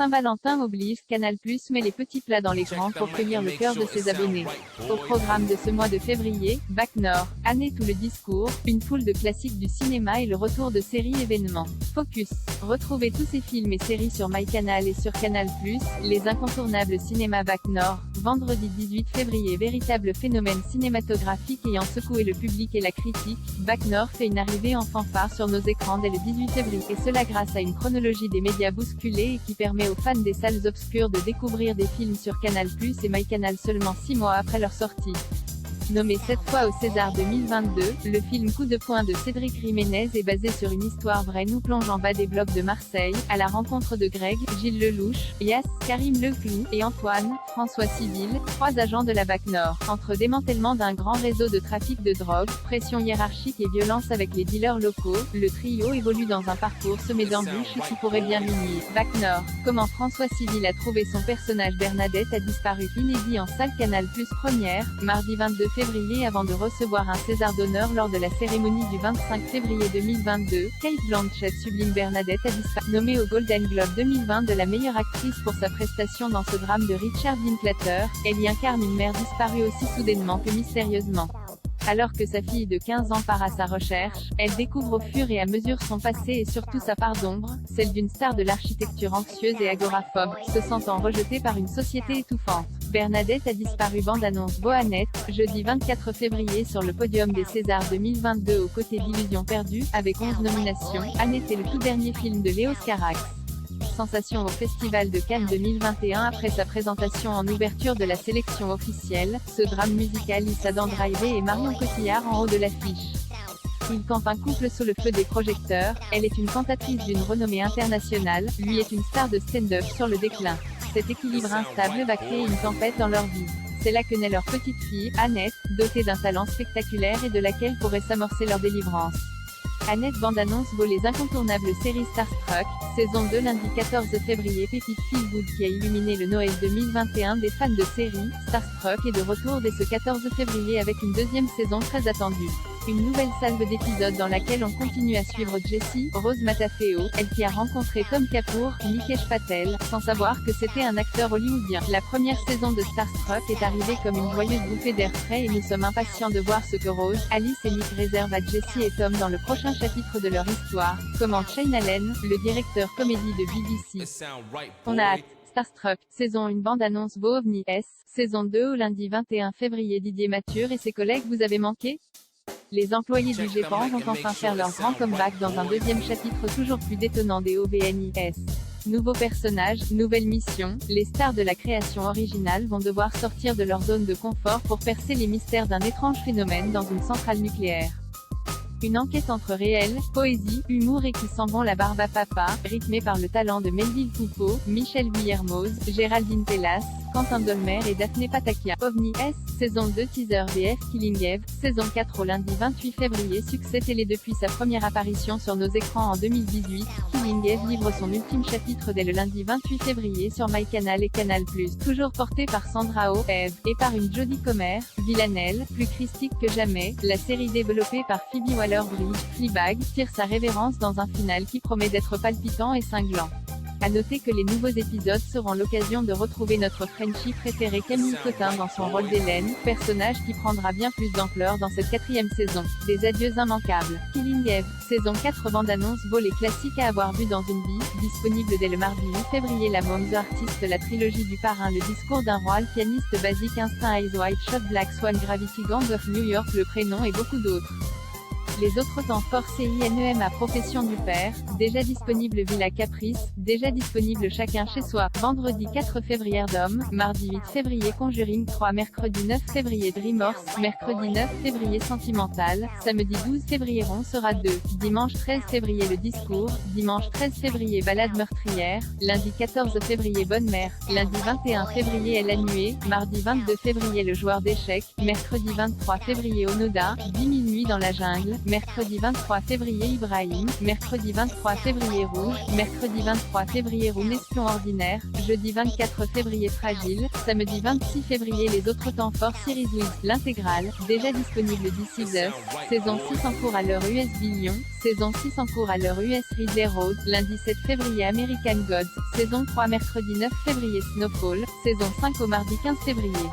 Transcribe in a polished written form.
Saint-Valentin oblige, Canal+ met les petits plats dans les grands pour cueillir le cœur de ses abonnés. Au programme de ce mois de février, Bac Nord, Annette ou le discours, une foule de classiques du cinéma et le retour de séries événements. Focus. Retrouvez tous ces films et séries sur MyCanal et sur Canal+, les incontournables cinéma Bac Nord, vendredi 18 février. Véritable phénomène cinématographique ayant secoué le public et la critique, Bac Nord fait une arrivée en fanfare sur nos écrans dès le 18 février, et cela grâce à une chronologie des médias bousculée et qui permet aux fans des salles obscures de découvrir des films sur Canal+ et MyCanal seulement 6 mois après leur sortie. Nommé 7 fois au César 2022, le film Coup de poing de Cédric Jiménez est basé sur une histoire vraie nous plonge en bas des blocs de Marseille, à la rencontre de Greg, Gilles Lelouch, Yass, Karim Leclou, et Antoine, François Civil, 3 agents de la Bac Nord. Entre démantèlement d'un grand réseau de trafic de drogue, pression hiérarchique et violence avec les dealers locaux, le trio évolue dans un parcours semé d'embûches qui pourrait bien finir. Bac Nord. Comment François Civil a trouvé son personnage Bernadette a disparu. Inédit en salle Canal+ première, mardi 22 février avant de recevoir un César d'honneur lors de la cérémonie du 25 février 2022, Cate Blanchett sublime Bernadette a disparu. Nommée au Golden Globe 2020 de la meilleure actrice pour sa prestation dans ce drame de Richard Linklater, elle y incarne une mère disparue aussi soudainement que mystérieusement. Alors que sa fille de 15 ans part à sa recherche, elle découvre au fur et à mesure son passé et surtout sa part d'ombre, celle d'une star de l'architecture anxieuse et agoraphobe, se sentant rejetée par une société étouffante. Bernadette a disparu. Bande-annonce Annette, jeudi 24 février sur le podium des Césars 2022 aux côtés d'Illusions perdues, avec 11 nominations. Annette est le tout dernier film de Léos Carax. Sensation au Festival de Cannes 2021 après sa présentation en ouverture de la sélection officielle, ce drame musical hisse Adam Driver et Marion Cotillard en haut de l'affiche. Il campe un couple sous le feu des projecteurs, elle est une cantatrice d'une renommée internationale, lui est une star de stand-up sur le déclin. Cet équilibre instable va créer une tempête dans leur vie. C'est là que naît leur petite fille, Annette, dotée d'un talent spectaculaire et de laquelle pourrait s'amorcer leur délivrance. Annette bande-annonce les incontournables séries Starstruck, saison 2 lundi 14 février. Pépite feel good qui a illuminé le Noël 2021 des fans de séries, Starstruck est de retour dès ce 14 février avec une deuxième saison très attendue. Une nouvelle salve d'épisodes dans laquelle on continue à suivre Jessie, Rose Matafeo, elle qui a rencontré Tom Kapoor, Mikesh Patel, sans savoir que c'était un acteur hollywoodien. La première saison de Starstruck est arrivée comme une joyeuse bouffée d'air frais et nous sommes impatients de voir ce que Rose, Alice et Nick réservent à Jessie et Tom dans le prochain chapitre de leur histoire, commente Shane Allen, le directeur comédie de BBC. On a hâte. Starstruck, saison 1 bande-annonce OVNI S, saison 2 au lundi 21 février. Didier Mathur et ses collègues vous avez manqué? Les employés du GEPAN vont enfin faire leur grand comeback dans un deuxième chapitre toujours plus détonnant des OVNIS. Nouveaux personnages, nouvelle mission, les stars de la création originale vont devoir sortir de leur zone de confort pour percer les mystères d'un étrange phénomène dans une centrale nucléaire. Une enquête entre réel, poésie, humour et qui sent bon la barbe à papa, rythmée par le talent de Melville Poupeau, Michel Guillermoz, Géraldine Pellas, Quentin Dolmer et Daphné Patakia. OVNI S, saison 2 teaser VF Killing Eve, saison 4 au lundi 28 février. Succès télé depuis sa première apparition sur nos écrans en 2018, Killing Eve livre son ultime chapitre dès le lundi 28 février sur MyCanal et Canal+. Toujours portée par Sandra Oh, Eve, et par une Jodie Comer, villanelle, plus christique que jamais, la série développée par Phoebe Waller-Bridge, Fleabag, tire sa révérence dans un final qui promet d'être palpitant et cinglant. À noter que les nouveaux épisodes seront l'occasion de retrouver notre Frenchie préférée Camille Cotin dans son rôle d'Hélène, personnage qui prendra bien plus d'ampleur dans cette 4e saison. Des adieux immanquables. Killing Eve, saison 4 bande-annonce les classiques à avoir vu dans une vie, disponible dès le mardi 8 février. La Mom's The Artist, la trilogie du parrain, le discours d'un roi, le pianiste basique, Instinct, Eyes Wide Shut, Black Swan, Gravity, Gang of New York, le prénom et beaucoup d'autres. Les autres temps forts CINEM à profession du père, déjà disponible Villa Caprice, déjà disponible chacun chez soi, vendredi 4 février Dom, mardi 8 février Conjuring 3, mercredi 9 février Dreamworks, mercredi 9 février Sentimental, samedi 12 février Ron sera 2, dimanche 13 février Le Discours, dimanche 13 février Balade meurtrière, lundi 14 février Bonne Mère, lundi 21 février Elle la nuée, mardi 22 février Le Joueur d'échecs, mercredi 23 février Onoda, 10 000 nuits Nuit dans la jungle, mercredi 23 février Ibrahim, mercredi 23 février Rouge, mercredi 23 février Room Espion ordinaire, jeudi 24 février Fragile, samedi 26 février Les autres temps forts Series with l'intégrale, déjà disponible d'ici Us, saison 6 en cours à l'heure US Billion, saison 6 en cours à l'heure US Ridley Road, lundi 7 février American Gods, saison 3 mercredi 9 février Snowfall, saison 5 au mardi 15 février.